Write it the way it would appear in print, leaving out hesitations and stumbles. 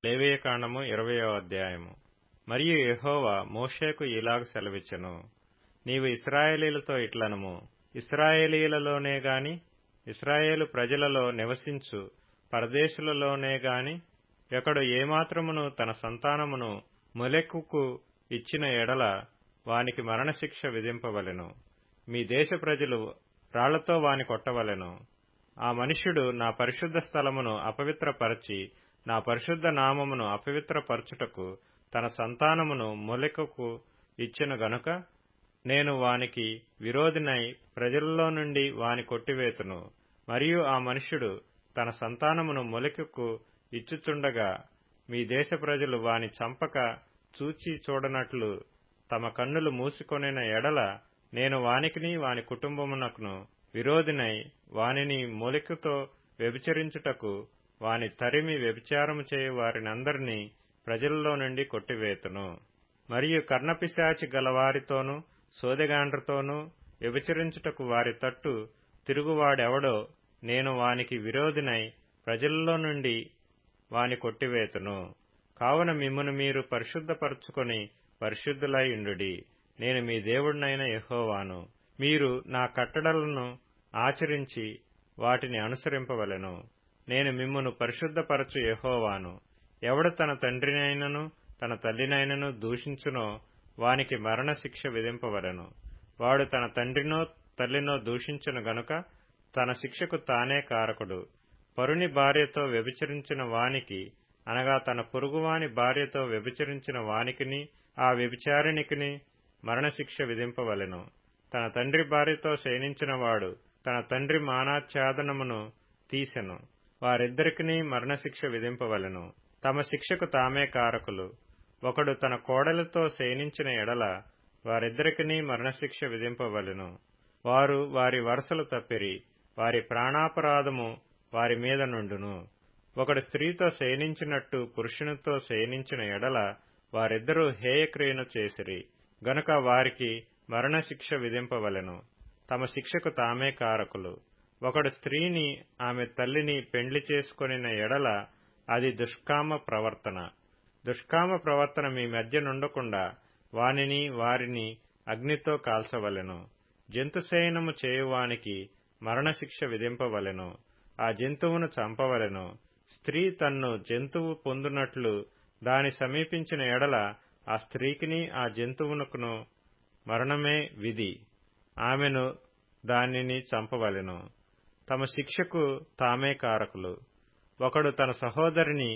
లేవియకాండము 20వ అధ్యాయము. మరియు యెహోవా మోషేకు ఇలాగ సెలవిచ్చెను, నీవు ఇశ్రాయేలీయులతో ఇట్లనుము, ఇశ్రాయేలీయులలోనే గాని ఇశ్రాయేలు ప్రజలలో నివసించు పరదేశులలోనే గాని ఒకడు ఏమాత్రమును తన సంతానమును మొలెకుకు ఇచ్చిన ఎడల వానికి మరణశిక్ష విధింపవలెను. మీ దేశ ప్రజలు రాళ్లతో వాని కొట్టవలెను. ఆ మనుష్యుడు నా పరిశుద్ధ స్థలమును అపవిత్రపరచి నా పరిశుద్ధ నామమును అపవిత్రపరచుటకు తన సంతానమును మొలెకుకు ఇచ్చెను గనుక నేను వానికి విరోధినై ప్రజలలో నుండి వాని కొట్టివేతును. మరియు ఆ మనుష్యుడు తన సంతానమును మొలెకుకు ఇచ్చుచుండగా మీ దేశ ప్రజలు వాని చంపక చూచి చూడనట్లు తమ కన్నులు మూసుకొనిన ఎడల నేను వానికిని వాని కుటుంబమునకును విరోధినై వానిని మొలెకుతో వ్యభిచరించుటకు వాని తరిమి వ్యభిచారము చేయు వారినందరినీ ప్రజలలో నుండి కొట్టివేతును. మరియు కర్ణపిశాచి గలవారితోనూ సోదెగాండ్రతోనూ వ్యభిచరించుటకు వారి తట్టు తిరుగువాడెవడో నేను వానికి విరోధినై ప్రజలలో నుండి వాని కొట్టివేతును. కావున మిమ్మును మీరు పరిశుద్ధపరచుకొని పరిశుద్ధులై ఉండుడి. నేను మీ దేవుడినైన యెహోవాను. మీరు నా కట్టడలను ఆచరించి వాటిని అనుసరింపవలెను. నేను మిమ్మును పరిశుద్ధపరచు యెహోవాను. ఎవడు తన తండ్రినైనను తన తల్లినైనను దూషించునో వానికి మరణశిక్ష విధింపవలెను. వాడు తన తండ్రినో తల్లినో దూషించును గనుక తన శిక్షకు తానే కారకుడు. పరుని భార్యతో వ్యభిచరించిన వానికి అనగా తన పొరుగువాని భార్యతో వ్యభిచరించిన వానికిని ఆ వ్యభిచారిణికిని మరణశిక్ష విధింపవలెను. తన తండ్రి భార్యతో శయనించినవాడు తన తండ్రి మానాచ్ఛాదనమును తీసెను. వారిద్దరికిని మరణశిక్ష విధింపవలెను. తమ శిక్షకు తామే కారకులు. ఒకడు తన కోడలితో శయనించిన ఎడల వారిద్దరికిని మరణశిక్ష విధింపవలెను. వారు వారి వరసలు తప్పిరి, వారి ప్రాణాపరాధము వారి మీద నుండును. ఒకడు స్త్రీతో శయనించినట్టు పురుషునితో శయనించిన ఎడల వారిద్దరూ హేయక్రియను చేసిరి గనుక వారికి మరణశిక్ష విధింపవలెను. తమ శిక్షకు తామే కారకులు. ఒకడు స్త్రీని ఆమె తల్లిని పెండ్లి చేసుకొనిన ఎడల అది దుష్కామ ప్రవర్తన. దుష్కామ ప్రవర్తన మీ మధ్య నుండకుండా వానిని వారిని అగ్నితో కాల్చవలెను. జంతుశయనము చేయువానికి మరణశిక్ష విధింపవలెను. ఆ జంతువును చంపవలెను. స్త్రీ తన్ను జంతువు పొందునట్లు దాని సమీపించిన ఎడల ఆ స్త్రీకిని ఆ జంతువునకును మరణమే విధి. ఆమెను దానిని చంపవలెను. తమ శిక్షకు తామే కారకులు. ఒకడు తన సహోదరిని